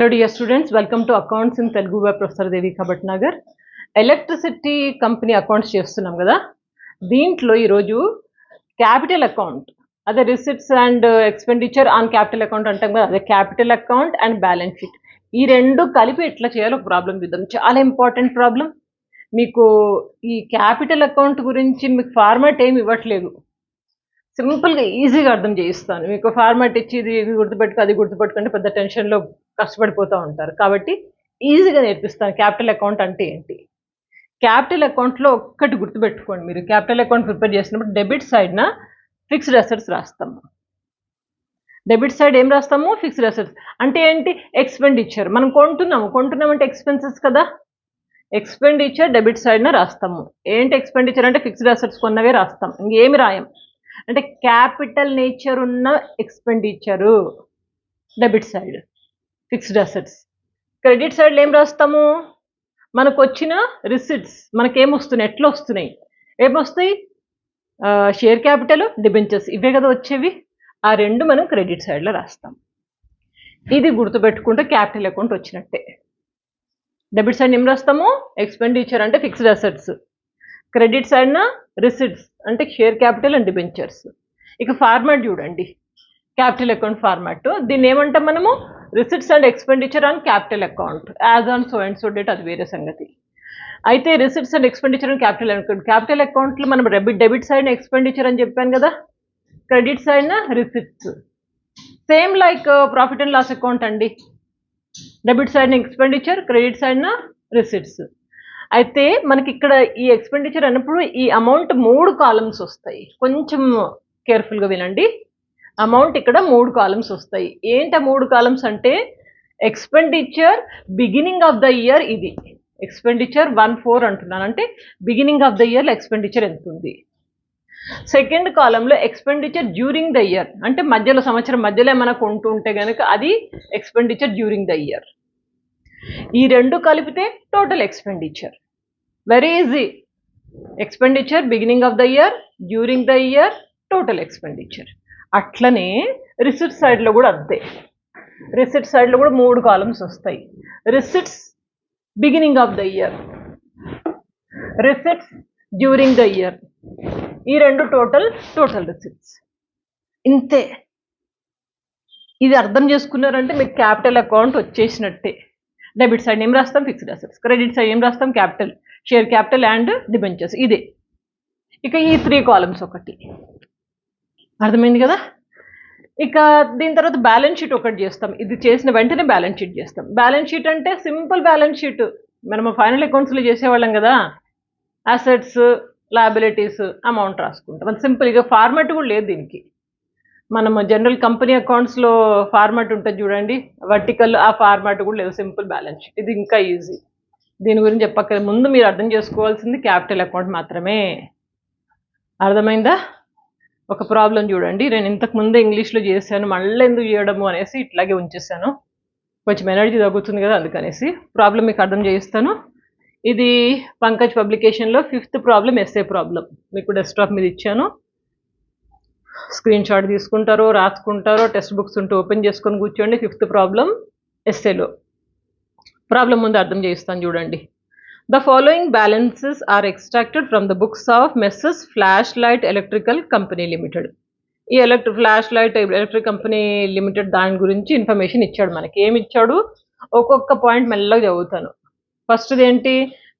Hello dear students, welcome to Accounts in Telugu by Professor Devika Bhatnagar. Electricity company accounts చేస్తున్నాం కదా, దీంట్లో ఈరోజు capital account, అదే receipts and expenditure on capital account అంటాం కదా, అదే capital account and balance sheet, ఈ రెండు కలిపి ఎట్లా చేయాలో ఒక ప్రాబ్లం చూద్దాం. చాలా ఇంపార్టెంట్ ప్రాబ్లం. మీకు ఈ క్యాపిటల్ అకౌంట్ గురించి మీకు ఫార్మాట్ ఏమి ఇవ్వట్లేదు, సింపుల్గా ఈజీగా అర్థం చేయిస్తాను. మీకు ఫార్మాట్ ఇచ్చి ఇది గుర్తుపెట్టుకో అది గుర్తుపెట్టుకుంటే పెద్ద టెన్షన్లో కష్టపడిపోతూ ఉంటారు. కాబట్టి ఈజీగా నేర్పిస్తాను క్యాపిటల్ అకౌంట్ అంటే ఏంటి. క్యాపిటల్ అకౌంట్లో ఒక్కటి గుర్తుపెట్టుకోండి, మీరు క్యాపిటల్ అకౌంట్ ప్రిపేర్ చేసినప్పుడు డెబిట్ సైడ్న ఫిక్స్డ్ అసెట్స్ రాస్తాము. డెబిట్ సైడ్ ఏం రాస్తాము? Fixed assets. అంటే ఏంటి? ఎక్స్పెండిచర్. మనం కొంటున్నామంటే ఎక్స్పెన్సెస్ కదా, ఎక్స్పెండిచర్ డెబిట్ సైడ్న రాస్తాము. ఏంటి ఎక్స్పెండిచర్ అంటే ఫిక్స్డ్ అసెట్స్ కొన్నవే రాస్తాం, ఇంకేమి రాయం. అంటే క్యాపిటల్ నేచర్ ఉన్న expenditure debit side, fixed assets. Credit సైడ్లో ఏం రాస్తాము? మనకు వచ్చిన రిసిట్స్ మనకేమొస్తున్నాయి, ఎట్లా వస్తున్నాయి, ఏమొస్తాయి? షేర్ క్యాపిటల్, డిబెంచర్స్, ఇవే కదా వచ్చేవి. ఆ రెండు మనం క్రెడిట్ సైడ్లో రాస్తాం. ఇది గుర్తుపెట్టుకుంటే క్యాపిటల్ అకౌంట్ వచ్చినట్టే. డెబిట్ సైడ్ ఏం రాస్తాము? ఎక్స్పెండిచర్ అంటే ఫిక్స్డ్ అసెట్స్, క్రెడిట్ సైడ్న రిసిట్స్ అంటే షేర్ క్యాపిటల్ అండ్ డిబెంచర్స్. ఇక ఫార్మాట్ చూడండి, క్యాపిటల్ అకౌంట్ ఫార్మాట్. దీన్ని ఏమంటాం మనము? Receipts and expenditure on capital account as on so and so date, అది వేరే సంగతి. అయితే receipts and expenditure and capital account, capital అకౌంట్లో మనం డెబిట్ సైడ్ ఎక్స్పెండిచర్ అని చెప్పాను కదా, క్రెడిట్ సైడ్న receipts. Same like profit and loss account అండి, డెబిట్ సైడ్న ఎక్స్పెండిచర్, క్రెడిట్ సైడ్న రిసిట్స్. అయితే మనకి ఇక్కడ ఈ ఎక్స్పెండిచర్ అన్నప్పుడు ఈ అమౌంట్ 3 కాలమ్స్ వస్తాయి. కొంచెం కేర్ఫుల్గా వినండి. అమౌంట్ ఇక్కడ 3 కాలమ్స్ వస్తాయి. ఏంటి 3 కాలమ్స్ అంటే, expenditure beginning of the year, ఇది ఎక్స్పెండిచర్ 1/4 అంటున్నాను, అంటే బిగినింగ్ ఆఫ్ ద ఇయర్లో ఎక్స్పెండిచర్ ఎంత ఉంది. సెకండ్ కాలంలో ఎక్స్పెండిచర్ డ్యూరింగ్ ద ఇయర్, అంటే మధ్యలో, సంవత్సరం మధ్యలో ఏమైనా కొంటూ ఉంటే కనుక అది ఎక్స్పెండిచర్ డ్యూరింగ్ ద ఇయర్. ఈ రెండు కలిపితే total expenditure. Very easy. Expenditure beginning of the year, during the year, total expenditure. అట్లనే రిసిట్ సైడ్లో కూడా అంతే. రిసిట్ సైడ్లో కూడా 3 కాలమ్స్ వస్తాయి. Receipts beginning of the year, receipts during the year, ఈ రెండు టోటల్ రిసిట్స్. ఇంతే. ఇది అర్థం చేసుకున్నారంటే మీకు క్యాపిటల్ అకౌంట్ వచ్చేసినట్టే. డెబిట్ సైడ్ ఏం రాస్తాం? Fixed assets. క్రెడిట్ సైడ్ ఏం రాస్తాం? Capital, share capital and debentures. ఇదే. ఇక ఈ 3 కాలమ్స్ ఒకటి అర్థమైంది కదా. ఇక దీని తర్వాత బ్యాలెన్స్ షీట్ ఒకటి చేస్తాం. ఇది చేసిన వెంటనే బ్యాలెన్స్ షీట్ చేస్తాం. బ్యాలెన్స్ షీట్ అంటే సింపుల్ బ్యాలెన్స్ షీట్, మనం ఫైనల్ అకౌంట్స్లో చేసేవాళ్ళం కదా. అసెట్స్, లయబిలిటీస్, అమౌంట్ రాసుకుంటాం. అది సింపుల్గా. ఫార్మాట్ కూడా లేదు దీనికి. మనం జనరల్ కంపెనీ అకౌంట్స్లో ఫార్మాట్ ఉంటుంది చూడండి, వర్టికల్, ఆ ఫార్మాట్ కూడా లేదు. Simple balance sheet. ఇది ఇంకా ఈజీ. దీని గురించి చెప్పక్కర్లేదు. ముందు మీరు అర్థం చేసుకోవాల్సింది క్యాపిటల్ అకౌంట్ మాత్రమే. అర్థమైందా? ఒక ప్రాబ్లం చూడండి, నేను ఇంతకు ముందే ఇంగ్లీష్లో చేశాను, మళ్ళీ ఎందుకు చేయడము అనేసి ఇట్లాగే ఉంచేసాను. కొంచెం ఎనర్జీ తగ్గుతుంది కదా, అందుకనేసి. ప్రాబ్లం మీకు అర్థం చేయిస్తాను. ఇది పంకజ్ పబ్లికేషన్లో 5th ప్రాబ్లం, ఎస్ఏ ప్రాబ్లం. మీకు డెస్క్టాప్ మీద ఇచ్చాను. స్క్రీన్ షాట్ తీసుకుంటారో రాసుకుంటారో, టెక్స్ట్ బుక్స్ ఉంటే ఓపెన్ చేసుకొని కూర్చోండి. 5th problem ఎస్ఏలో. ప్రాబ్లం ముందు అర్థం చేయిస్తాను చూడండి. The following balances are extracted from the books of Messrs. Flashlight Electrical Company Limited. ఈ ఫ్లాష్లైట్ ఎలక్ట్రిక్ కంపెనీ లిమిటెడ్ దాని గురించి ఇన్ఫర్మేషన్ ఇచ్చాడు మనకి. ఏమి ఇచ్చాడు? ఒక్కొక్క పాయింట్ మెల్లగా చదువుతాను. ఫస్ట్ది ఏంటి?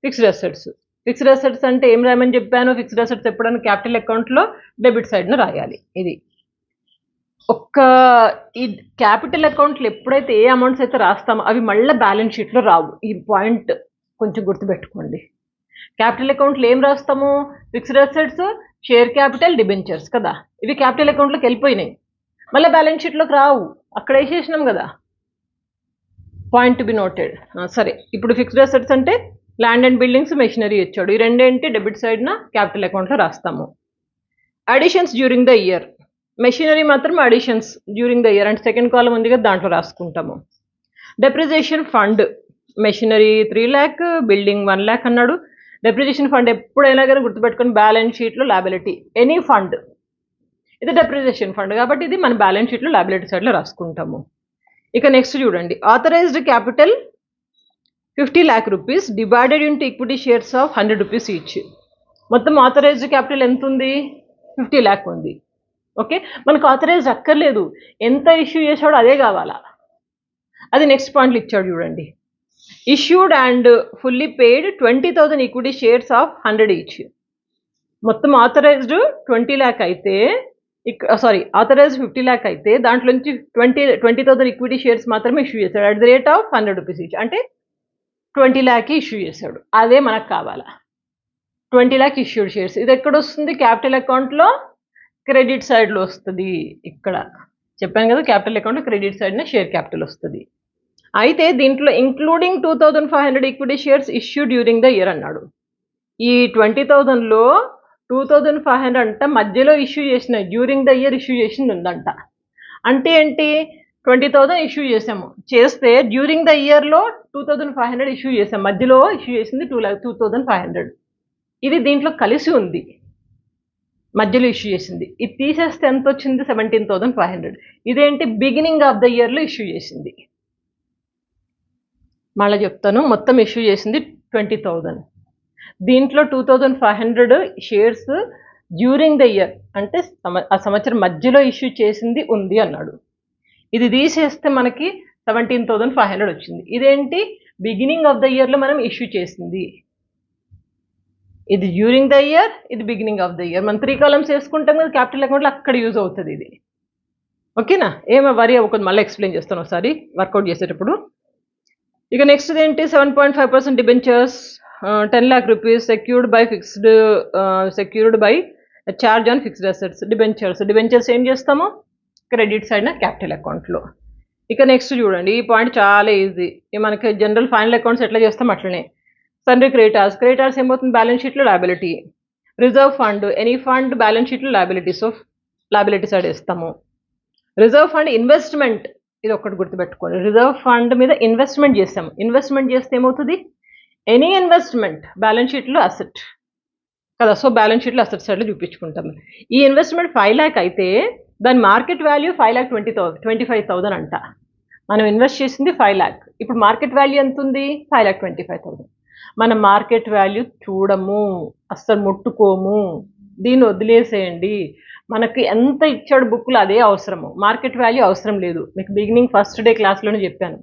Fixed assets. ఫిక్స్డ్ అసెట్స్ అంటే ఏం రాయమని చెప్పాను? ఫిక్స్డ్ అసెట్స్ ఎప్పుడైనా క్యాపిటల్ అకౌంట్లో డెబిట్ సైడ్ను రాయాలి. ఇది ఈ క్యాపిటల్ అకౌంట్లో ఎప్పుడైతే ఏ అమౌంట్స్ అయితే రాస్తామో అవి మళ్ళీ బ్యాలెన్స్ షీట్లో రావు. ఈ పాయింట్ కొంచెం గుర్తుపెట్టుకోండి. క్యాపిటల్ అకౌంట్లో ఏం రాస్తాము? Fixed assets, share capital, debentures కదా. ఇవి క్యాపిటల్ అకౌంట్లోకి వెళ్ళిపోయినాయి, మళ్ళీ బ్యాలెన్స్ షీట్లోకి రావు. అక్కడ వేసేసినాం కదా. Point to be noted. సరే, ఇప్పుడు ఫిక్స్డ్ అసెట్స్ అంటే ల్యాండ్ అండ్ బిల్డింగ్స్, మెషినరీ ఇచ్చాడు. ఈ రెండేంటి? డెబిట్ సైడ్న క్యాపిటల్ అకౌంట్లో రాస్తాము. Additions during the year, machinery మాత్రం అడిషన్స్ డ్యూరింగ్ ద ఇయర్ అంటే సెకండ్ కాలం ఉంది కదా, దాంట్లో రాసుకుంటాము. Depreciation fund, machinery 3 lakh, building 1 lakh అన్నాడు. డెప్రిసియేషన్ ఫండ్ ఎప్పుడైనా కానీ గుర్తుపెట్టుకొని బ్యాలెన్స్ షీట్లో లయబిలిటీ, ఎనీ ఫండ్, ఇది డెప్రిసియేషన్ ఫండ్ కాబట్టి ఇది మన బ్యాలెన్స్ షీట్లో లయబిలిటీ సైడ్లో రాసుకుంటాము. ఇక నెక్స్ట్ చూడండి, authorised capital 50 lakh rupees divided into equity shares of 100 rupees each. మొత్తం ఆథరైజ్డ్ క్యాపిటల్ ఎంత ఉంది? 50 lakh ఉంది. ఓకే, మనకు ఆథరైజ్డ్ అక్కర్లేదు, ఎంత ఇష్యూ చేసాడో అదే కావాలా. అది నెక్స్ట్ పాయింట్లు ఇచ్చాడు చూడండి. Issued and fully paid 20,000 equity shares of 100 each. మొత్తం ఆథరైజ్డ్ 20 lakh అయితే, ఆథరైజ్డ్ 50 lakh అయితే దాంట్లో నుంచి 20,000 ఈక్విటీ షేర్స్ మాత్రమే ఇష్యూ చేశాడు at the rate of 100 rupees each. అంటే 20 lakh ఇష్యూ చేశాడు, అదే మనకు కావాలా. 20 lakh ఇష్యూడ్ షేర్స్. ఇది ఎక్కడ వస్తుంది? క్యాపిటల్ అకౌంట్లో క్రెడిట్ సైడ్లో వస్తుంది. ఇక్కడ చెప్పాను కదా, క్యాపిటల్ అకౌంట్లో క్రెడిట్ సైడ్నే షేర్ క్యాపిటల్ వస్తుంది. అయితే దీంట్లో including 2,500 equity shares issue during the year అన్నాడు. ఈ 20,000లో 2,500 అంట మధ్యలో ఇష్యూ చేసిన, డ్యూరింగ్ ద ఇయర్ ఇష్యూ చేసింది ఉందంట. అంటే ఏంటి? 20,000 ఇష్యూ చేసాము, చేస్తే డ్యూరింగ్ ద ఇయర్లో 2,500 ఇష్యూ చేసాం, మధ్యలో ఇష్యూ చేసింది 2,500. ఇది దీంట్లో కలిసి ఉంది, మధ్యలో ఇష్యూ చేసింది. ఇది తీసేస్తే ఎంత వచ్చింది? 17,500. ఇదేంటి? బిగినింగ్ ఆఫ్ ద ఇయర్లో ఇష్యూ చేసింది. మళ్ళీ చెప్తాను, మొత్తం ఇష్యూ చేసింది 20,000. దీంట్లో 2,500 షేర్స్ డ్యూరింగ్ ద ఇయర్ అంటే ఆ సంవత్సరం మధ్యలో ఇష్యూ చేసింది ఉంది అన్నాడు. ఇది తీసేస్తే మనకి 17,500 వచ్చింది. ఇదేంటి? బిగినింగ్ ఆఫ్ ద ఇయర్లో మనం ఇష్యూ చేసింది. ఇది డ్యూరింగ్ ద ఇయర్, ఇది బిగినింగ్ ఆఫ్ ద ఇయర్. మనం 3 columns వేసుకుంటాం కదా క్యాపిటల్ అకౌంట్లో, అక్కడ యూజ్ అవుతుంది ఇది. ఓకేనా? ఏమో వరి అవ్వకుండా, మళ్ళీ ఎక్స్ప్లెయిన్ చేస్తాను ఒకసారి వర్కౌట్ చేసేటప్పుడు. ఇక నెక్స్ట్ ఏంటి? 7.5% debentures 10 lakh rupees secured by charge on fixed assets. Debentures ఏం చేస్తాము? క్రెడిట్ సైడ్ నా క్యాపిటల్ అకౌంట్లో. ఇక నెక్స్ట్ చూడండి, ఈ పాయింట్ చాలా ఈజీ. మనకి జనరల్ ఫైనల్ అకౌంట్స్ ఎట్లా చేస్తాం అట్లనే. సన్రీ క్రెడిటార్స్ ఏమవుతుంది? బ్యాలెన్స్ షీట్లో liability. Reserve fund, any fund balance షీట్లో లయబిలిటీ సైడ్ వేస్తాము. రిజర్వ్ ఫండ్ ఇన్వెస్ట్మెంట్, ఇది ఒకటి గుర్తుపెట్టుకోండి. రిజర్వ్ ఫండ్ మీద ఇన్వెస్ట్మెంట్ చేస్తాము. ఇన్వెస్ట్మెంట్ చేస్తే ఏమవుతుంది? ఎనీ ఇన్వెస్ట్మెంట్ బ్యాలెన్స్ షీట్లో అసెట్ కదా, సో బ్యాలెన్స్ షీట్లో అసెట్ సైడ్లో చూపించుకుంటాము. ఈ ఇన్వెస్ట్మెంట్ 5 lakh అయితే దాని మార్కెట్ వాల్యూ 5,25,000 అంట. మనం ఇన్వెస్ట్ చేసింది 5 lakh, ఇప్పుడు మార్కెట్ వాల్యూ ఎంత ఉంది? 5,25,000. మనం మార్కెట్ వాల్యూ చూడము, అస్సలు ముట్టుకోము, దీన్ని వదిలేసేయండి. మనకి ఎంత ఇచ్చాడు బుక్లో అదే అవసరము, మార్కెట్ వాల్యూ అవసరం లేదు. మీకు బిగినింగ్ ఫస్ట్ డే క్లాస్లోనే చెప్పాను,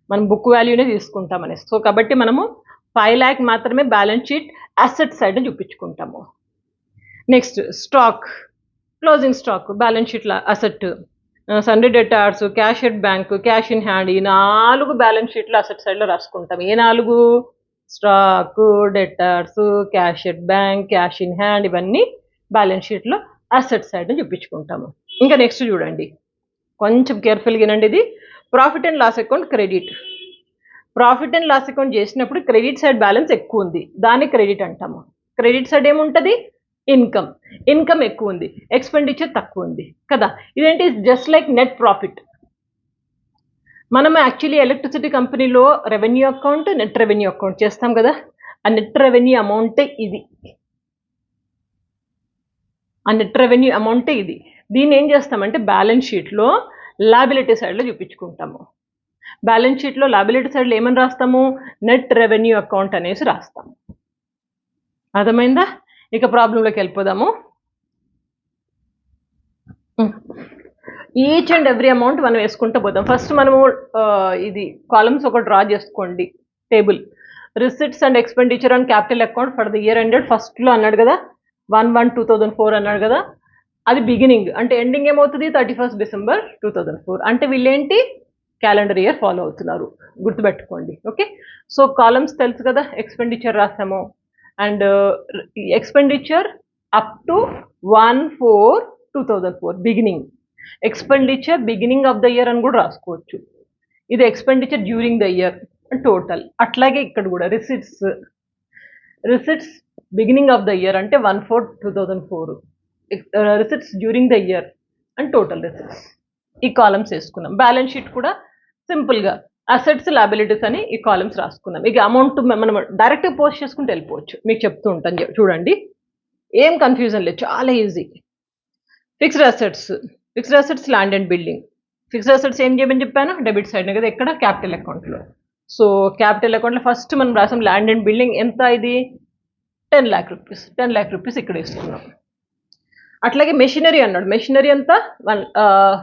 మనం బుక్ వాల్యూనే తీసుకుంటామని. సో కాబట్టి మనము 5 lakh మాత్రమే బ్యాలెన్స్ షీట్ అసెట్ సైడ్ చూపించుకుంటాము. Next stock, closing stock balance షీట్లో asset. Sundry debtors, cash at bank, cash in hand, ఈ 4 బ్యాలెన్స్ షీట్లో అసెట్ సైడ్లో రాసుకుంటాం. ఏ 4? Stock, debtors, cash at bank, cash in hand, ఇవన్నీ బ్యాలెన్స్ షీట్లో అసెట్ సైడ్ చూపించుకుంటాము. ఇంకా నెక్స్ట్ చూడండి, కొంచెం కేర్ఫుల్గా వినండి. ఇది profit and loss account credit. Profit and loss account చేసినప్పుడు క్రెడిట్ సైడ్ బ్యాలెన్స్ ఎక్కువ ఉంది, దాన్ని క్రెడిట్ అంటాము. క్రెడిట్ సైడ్ ఏముంటుంది? ఇన్కమ్ ఎక్కువ ఉంది, ఎక్స్పెండిచర్ తక్కువ ఉంది కదా. ఇదేంటి? Just like net profit. మనం యాక్చువల్లీ ఎలక్ట్రిసిటీ కంపెనీలో revenue account, net revenue account చేస్తాం కదా. ఆ నెట్ రెవెన్యూ అమౌంటే ఇది. దీన్ని ఏం చేస్తామంటే బ్యాలెన్స్ షీట్లో లయబిలిటీ సైడ్లో చూపించుకుంటాము. బ్యాలెన్స్ షీట్లో లయబిలిటీ సైడ్లో ఏమని రాస్తాము? నెట్ రెవెన్యూ అకౌంట్ అనేసి రాస్తాము. అర్థమైందా? ఇక ప్రాబ్లంలోకి వెళ్ళిపోదాము. ఈచ్ అండ్ ఎవ్రీ అమౌంట్ మనం వేసుకుంటూ పోతాం. ఫస్ట్ మనము ఇది కాలమ్స్ ఒక డ్రా చేసుకోండి. Table receipts and expenditure on capital account for the year ended. ఫస్ట్లో అన్నాడు కదా 1/1/2004 అన్నాడు కదా, అది బిగినింగ్. అంటే ఎండింగ్ ఏమవుతుంది? 31st December 2004. అంటే వీళ్ళేంటి? క్యాలెండర్ ఇయర్ ఫాలో అవుతున్నారు, గుర్తుపెట్టుకోండి. ఓకే, సో కాలమ్స్ తెలుసు కదా. ఎక్స్పెండిచర్ రాసాము, and expenditure up to 1/4/2004 beginning. Expenditure beginning of the year అని కూడా రాసుకోవచ్చు. ఇది expenditure during the year total. అట్లాగే ఇక్కడ కూడా receipts beginning of the year అంటే 1/4/2004, receipts during the year and total receipts. ఈ కాలమ్స్ వేసుకున్నాం. బ్యాలెన్స్ షీట్ కూడా సింపుల్గా అసెట్స్, లయబిలిటీస్ అని ఈ కాలమ్స్ రాసుకున్నాం. ఇక అమౌంట్ మనం డైరెక్ట్గా పోస్ట్ చేసుకుంటూ వెళ్ళిపోవచ్చు. మీకు చెప్తూ ఉంటాను చూడండి, ఏం కన్ఫ్యూజన్ లేదు, చాలా easy. Fixed assets land and building. Fixed assets ఏం చేయమని చెప్పాను, డెబిట్ సైడ్ కదా ఎక్కడ, క్యాపిటల్ అకౌంట్లో. సో క్యాపిటల్ అకౌంట్లో ఫస్ట్ మనం రాసాం ల్యాండ్ అండ్ బిల్డింగ్ ఎంత, ఇది 10 lakh రూపీస్. 10 lakh రూపీస్ ఇక్కడ వేసుకున్నాం. అట్లాగే మెషినరీ అన్నాడు, మెషినరీ ఎంత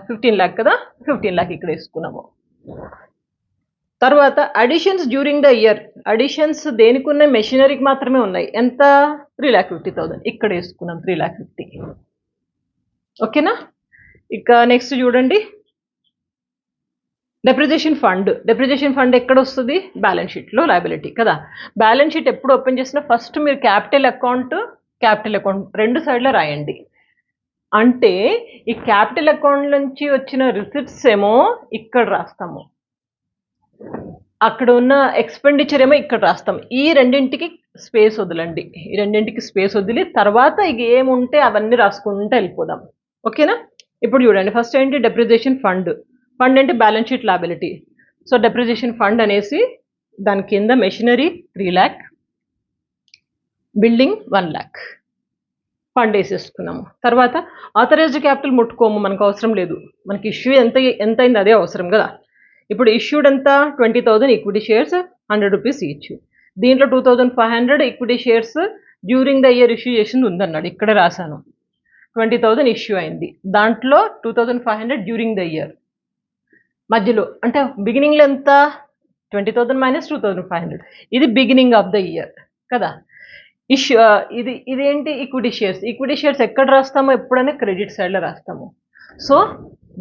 15 lakh కదా, 15 lakh ఇక్కడ వేసుకున్నాము. తర్వాత additions during the year, additions దేనికి ఉన్నాయి, మెషినరీకి మాత్రమే ఉన్నాయి. ఎంత, 3,50,000 ఇక్కడ వేసుకున్నాం, 3,50,000. ఓకేనా. ఇక నెక్స్ట్ చూడండి, డెప్రిసియేషన్ ఫండ్. డెప్రిసియేషన్ ఫండ్ ఎక్కడ వస్తుంది, బ్యాలెన్స్ షీట్లో లయబిలిటీ కదా. బ్యాలెన్స్ షీట్ ఎప్పుడు ఓపెన్ చేసినా ఫస్ట్ మీరు క్యాపిటల్ అకౌంట్ రెండు సైడ్లో రాయండి. అంటే ఈ క్యాపిటల్ అకౌంట్ నుంచి వచ్చిన రిసిప్ట్స్ ఏమో ఇక్కడ రాస్తాము, అక్కడ ఉన్న ఎక్స్పెండిచర్ ఏమో ఇక్కడ రాస్తాం. ఈ రెండింటికి స్పేస్ వదలండి, ఈ రెండింటికి స్పేస్ వదిలి తర్వాత ఇక ఏముంటే అవన్నీ రాసుకుంటూ వెళ్ళిపోదాం. ఓకేనా. ఇప్పుడు చూడండి, ఫస్ట్ ఏంటి, డెప్రిసియేషన్ ఫండ్. ఫండ్ అంటే balance sheet liability. So depreciation fund అనేసి దాని కింద machinery 3 lakh, building 1 lakh fund వేసేసుకున్నాము. తర్వాత ఆథరైజ్డ్ క్యాపిటల్ ముట్టుకోము, మనకు అవసరం లేదు. మనకి ఇష్యూ ఎంత అయింది అదే అవసరం కదా. ఇప్పుడు ఇష్యూడ్ ఎంత, 20,000 ఈక్విటీ షేర్స్, 100 rupees ఈచ్. దీంట్లో 2,500 equity shares during the year issue చేసింది ఉందన్నాడు, ఇక్కడ రాశాను. 20,000 ఇష్యూ అయింది, దాంట్లో 2,500 డ్యూరింగ్ ద ఇయర్. మధ్యలో అంటే బిగినింగ్లో ఎంత, 20,000 మైనస్ 2,500, ఇది బిగినింగ్ ఆఫ్ ద ఇయర్ కదా. ఇష్యూ ఇదేంటి, ఈక్విటీ షేర్స్. ఈక్విటీ షేర్స్ ఎక్కడ రాస్తామో, ఎప్పుడైనా క్రెడిట్ సైడ్లో రాస్తాము. So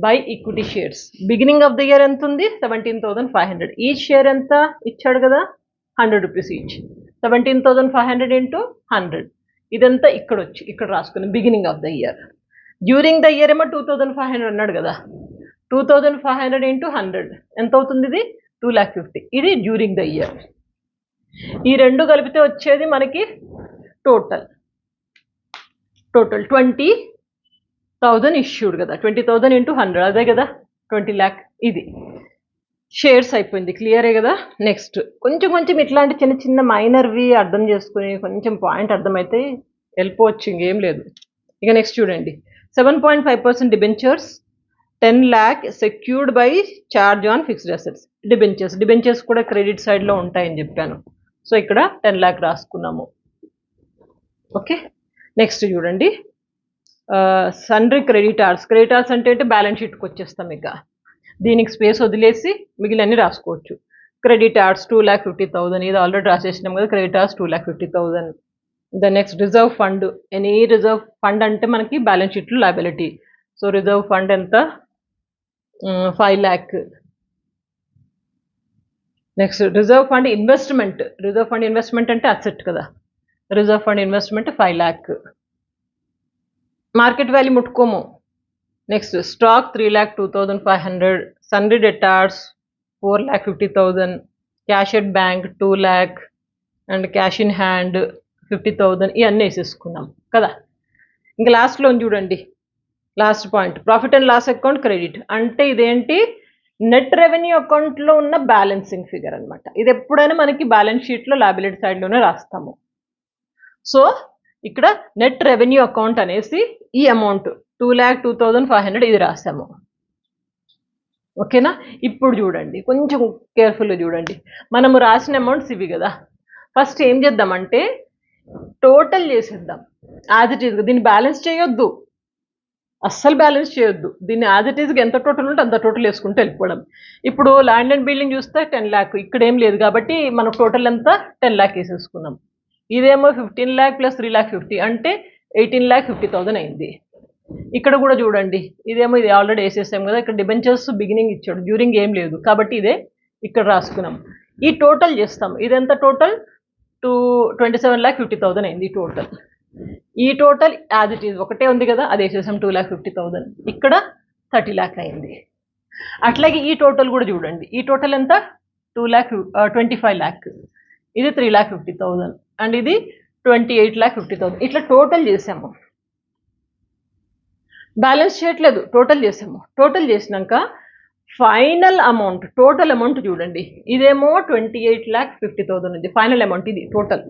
by equity shares, beginning of the year ఎంత ఉంది, 17,500. ఈచ్ షేర్ ఎంత ఇచ్చాడు కదా, 100 rupees ఈచ్. 17,500 ఇంటూ 100, ఇదంతా ఇక్కడ వచ్చి ఇక్కడ రాసుకున్నాం beginning of the year. During the year ఏమో 2,500 అన్నాడు కదా, 2,500 ఇంటూ 100 ఎంత అవుతుంది, ఇది 2,50,000. ఇది డ్యూరింగ్ ద ఇయర్. ఈ రెండు కలిపితే వచ్చేది మనకి టోటల్ 20,000 ఇష్యూడ్ కదా, 20,000 ఇంటూ 100 అదే కదా 20 lakh. ఇది షేర్స్ అయిపోయింది, క్లియరే కదా. నెక్స్ట్ కొంచెం ఇట్లాంటి చిన్న చిన్న మైనర్వి అర్థం చేసుకుని కొంచెం పాయింట్ అర్థమైతే వెళ్ళిపోవచ్చు, ఇంకేం లేదు. ఇక నెక్స్ట్ చూడండి, 7.5% debentures, 10 lakh secured by charge on fixed assets. Debentures కూడా క్రెడిట్ సైడ్లో ఉంటాయని చెప్పాను. సో ఇక్కడ 10 lakh రాసుకున్నాము. ఓకే. నెక్స్ట్ చూడండి, సన్రీ క్రెడిటార్స్ అంటే బ్యాలెన్స్ షీట్కి వచ్చేస్తాం. ఇక దీనికి స్పేస్ వదిలేసి మిగిలినన్ని రాసుకోవచ్చు. క్రెడిటార్స్ 2,50,000, ఇది ఆల్రెడీ రాసేసినాం కదా, creditors 2,50,000. The next reserve fund, any reserve fund అంటే మనకి బ్యాలెన్స్ షీట్లో లయబిలిటీ. సో రిజర్వ్ ఫండ్ ఎంత, 5 lakh. Next reserve fund investment అంటే అసెట్ కదా, reserve fund investment 5 lakh. Market value ముట్టుకోము. Next stock 3,02,500, sundry debtors 4,50,000, cash at bank 2 lakh and cash in hand 50,000. ఇవన్నీ వేసేసుకున్నాం కదా. ఇంకా లాస్ట్లో చూడండి, last point, profit and loss account credit. అంటే ఇదేంటి, నెట్ రెవెన్యూ అకౌంట్లో ఉన్న బ్యాలెన్సింగ్ ఫిగర్ అనమాట. ఇది ఎప్పుడైనా మనకి బ్యాలెన్స్ షీట్లో లయబిలిటీ సైడ్లోనే రాస్తాము. సో ఇక్కడ నెట్ రెవెన్యూ అకౌంట్ అనేసి ఈ అమౌంట్ 2,02,500 ఇది రాసాము. ఓకేనా. ఇప్పుడు చూడండి, కొంచెం కేర్ఫుల్గా చూడండి, మనము రాసిన అమౌంట్స్ ఇవి కదా. ఫస్ట్ ఏం చేద్దామంటే టోటల్ చేసేద్దాం యాజ్ ఇట్ ఈజ్. దీన్ని బ్యాలెన్స్ చేయొద్దు, అస్సలు బ్యాలెన్స్ చేయొద్దు. దీన్ని యాజ్ ఇట్ ఈజ్గా ఎంత టోటల్ ఉంటే అంత టోటల్ వేసుకుంటూ వెళ్ళిపోవడం. ఇప్పుడు ల్యాండ్ అండ్ బిల్డింగ్ చూస్తే 10 lakh, ఇక్కడ ఏం లేదు కాబట్టి మనకు టోటల్ ఎంత 10 lakh వేసేసుకున్నాం. ఇదేమో 15 lakh ప్లస్ 3,50,000 అంటే 18,50,000 అయింది. ఇక్కడ కూడా చూడండి, ఇదేమో ఇది ఆల్రెడీ వేసేసాం కదా. ఇక్కడ డిబెంచర్స్ బిగినింగ్ ఇచ్చాడు, డ్యూరింగ్ ఏం లేదు కాబట్టి ఇదే ఇక్కడ రాసుకున్నాం. ఈ టోటల్ చేస్తాం, ఇదెంత టోటల్ 27,50,000 అయింది టోటల్. ఈ టోటల్ యాజ్ ఇట్ ఈజ్ ఒకటే ఉంది కదా, అది వేసేసాం 2,50,000. ఇక్కడ 30 lakh అయింది. అట్లాగే ఈ టోటల్ కూడా చూడండి, ఈ టోటల్ ఎంత 25 lakh, ఇది 3,50,000 అండ్ ఇది 28,50,000. ఇట్లా టోటల్ చేసాము, బ్యాలెన్స్ చేయట్లేదు, టోటల్ చేసాము. టోటల్ చేసినాక ఫైనల్ అమౌంట్, టోటల్ అమౌంట్ చూడండి, ఇదేమో 28,50,000 ఉంది ఫైనల్ అమౌంట్. ఇది టోటల్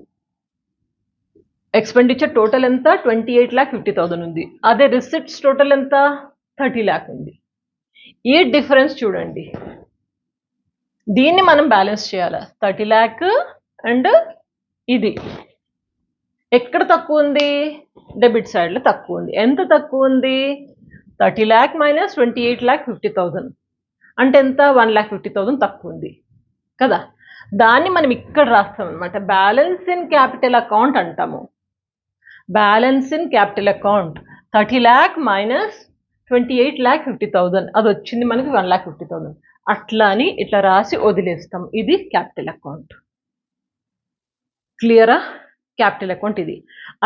ఎక్స్పెండిచర్ టోటల్ ఎంత 28,50,000 ఉంది. అదే రిసిప్ట్స్ టోటల్ ఎంత 30 lakh ఉంది. ఈ డిఫరెన్స్ చూడండి, దీన్ని మనం బ్యాలెన్స్ చేయాలి. 30 lakh అండ్ ఇది ఎక్కడ తక్కువ ఉంది? డెబిట్ సైడ్లో తక్కువ ఉంది. ఎంత తక్కువ ఉంది? 30 lakh మైనస్ 28,50,000 అంటే ఎంత? 1,50,000 తక్కువ ఉంది కదా. దాన్ని మనం ఇక్కడ రాస్తాం అనమాట. బ్యాలెన్స్ ఇన్ క్యాపిటల్ అకౌంట్ అంటాము. Balance in capital account 30 lakh minus 28,50,000 అది వచ్చింది మనకి 1,50,000. అట్లా అని ఇట్లా రాసి వదిలేస్తాం. ఇది క్యాపిటల్ అకౌంట్. క్లియరా? క్యాపిటల్ అకౌంట్ ఇది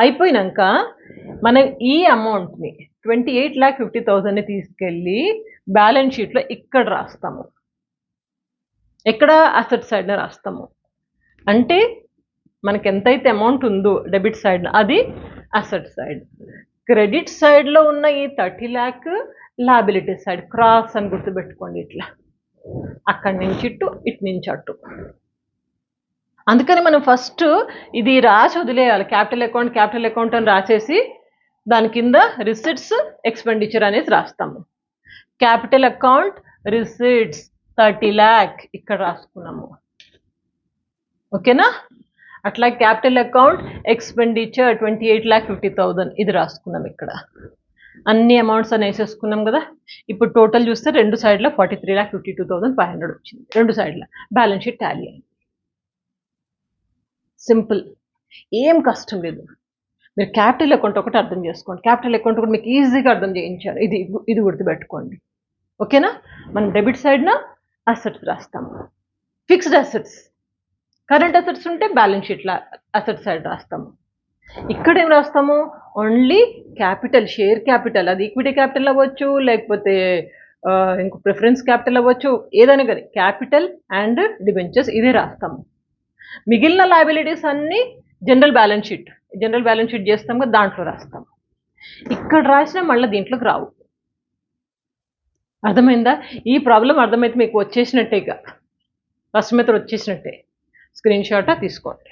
అయిపోయినాక మనం ఈ అమౌంట్ని 28,50,000ని తీసుకెళ్ళి బ్యాలెన్స్ షీట్లో ఇక్కడ రాస్తాము. ఎక్కడ? అసెట్ సైడ్న రాస్తాము. అంటే మనకి ఎంతైతే అమౌంట్ ఉందో డెబిట్ సైడ్ అది అసెట్ సైడ్. క్రెడిట్ సైడ్లో ఉన్న ఈ 30 lakh లయబిలిటీ సైడ్ క్రాస్ అని గుర్తుపెట్టుకోండి. ఇట్లా అక్కడి నుంచి ఇటు, ఇటు నుంచి అటు. అందుకని మనం ఫస్ట్ ఇది రాసి వదిలేయాలి. క్యాపిటల్ అకౌంట్ అని రాసేసి దాని కింద రిసిట్స్ ఎక్స్పెండిచర్ అనేది రాస్తాము. క్యాపిటల్ అకౌంట్ రిసిట్స్ 30 lakh ఇక్కడ రాసుకున్నాము. ఓకేనా? అట్లా క్యాపిటల్ అకౌంట్ ఎక్స్పెండిచర్ 28,50,000 ఇది రాసుకున్నాం. ఇక్కడ అన్ని అమౌంట్స్ అని వేసేసుకున్నాం కదా. ఇప్పుడు టోటల్ చూస్తే రెండు సైడ్లో 43,52,500 వచ్చింది. రెండు సైడ్ల బ్యాలెన్స్ షీట్ టాలీ అయింది. సింపుల్, ఏం కష్టం లేదు. మీరు క్యాపిటల్ అకౌంట్ ఒకటి అర్థం చేసుకోండి. క్యాపిటల్ అకౌంట్ కూడా మీకు ఈజీగా అర్థం చేయించారు. ఇది గుర్తుపెట్టుకోండి. ఓకేనా? మనం డెబిట్ సైడ్న అసెట్స్ రాస్తాము. ఫిక్స్డ్ అసెట్స్, కరెంట్ అసెట్స్ ఉంటే బ్యాలెన్స్ షీట్లో అసెట్ సైడ్ రాస్తాము. ఇక్కడ ఏం రాస్తాము? ఓన్లీ క్యాపిటల్, షేర్ క్యాపిటల్, అది ఈక్విటీ క్యాపిటల్ అవ్వచ్చు, లేకపోతే ఇంకో ప్రిఫరెన్స్ క్యాపిటల్ అవ్వచ్చు, ఏదైనా కానీ క్యాపిటల్ అండ్ డిబెంచర్స్ ఇదే రాస్తాము. మిగిలిన లయబిలిటీస్ అన్నీ జనరల్ బ్యాలెన్స్ షీట్ చేస్తాం కదా, దాంట్లో రాస్తాం. ఇక్కడ రాసినా మళ్ళీ దీంట్లోకి రావు. అర్థమైందా? ఈ ప్రాబ్లం అర్థమైతే మీకు వచ్చేసినట్టే, ఇక ఫస్ట్ మెథడ్ వచ్చేసినట్టే. స్క్రీన్ షాట్ తీసుకోండి.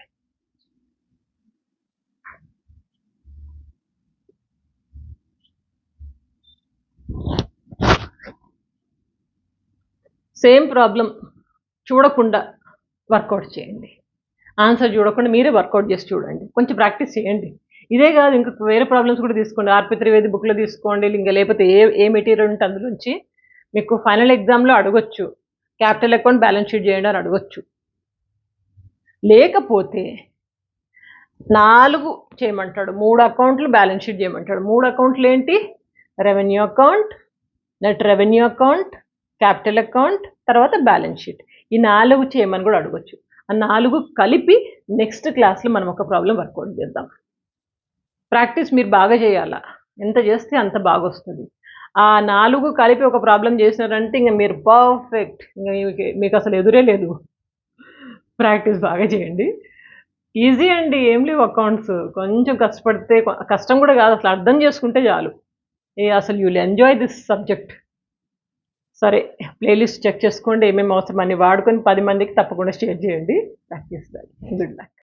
సేమ్ ప్రాబ్లం చూడకుండా వర్కౌట్ చేయండి. ఆన్సర్ చూడకుండా మీరే వర్కౌట్ చేసి చూడండి. కొంచెం ప్రాక్టీస్ చేయండి. ఇదే కాదు, ఇంకా వేరే ప్రాబ్లమ్స్ కూడా తీసుకోండి. ఆర్పి త్రివేది బుక్లో తీసుకోండి. ఇంకా లేకపోతే ఏ మెటీరియల్ ఉంటే అందులోంచి మీకు ఫైనల్ ఎగ్జామ్లో అడగొచ్చు. క్యాపిటల్ అకౌంట్ బ్యాలెన్స్ షీట్ చేయండి అని అడగొచ్చు. లేకపోతే 4 చేయమంటాడు, 3 అకౌంట్లు బ్యాలెన్స్ షీట్ చేయమంటాడు. 3 అకౌంట్లు ఏంటి? Revenue account, net revenue account, capital account, తర్వాత బ్యాలెన్స్ షీట్. ఈ 4 చేయమని కూడా అడగొచ్చు. ఆ 4 కలిపి నెక్స్ట్ క్లాస్లో మనం ఒక ప్రాబ్లం వర్కౌట్ చేద్దాం. ప్రాక్టీస్ మీరు బాగా చేయాలా. ఎంత చేస్తే అంత బాగా వస్తుంది. ఆ 4 కలిపి ఒక ప్రాబ్లం చేసినారంటే ఇంకా మీరు పర్ఫెక్ట్. ఇంకా మీకు అసలు ఎదురే లేదు. ప్రాక్టీస్ బాగా చేయండి. ఈజీ అండి, ఏం లేవు అకౌంట్స్. కొంచెం కష్టపడితే, కష్టం కూడా కాదు, అసలు అర్థం చేసుకుంటే చాలు. అసలు you will enjoy this subject. సరే, ప్లేలిస్ట్ చెక్ చేసుకోండి. ఏమేమి అవసరం అన్ని వాడుకొని 10 మందికి తప్పకుండా షేర్ చేయండి. ప్రాక్టీస్. Good luck.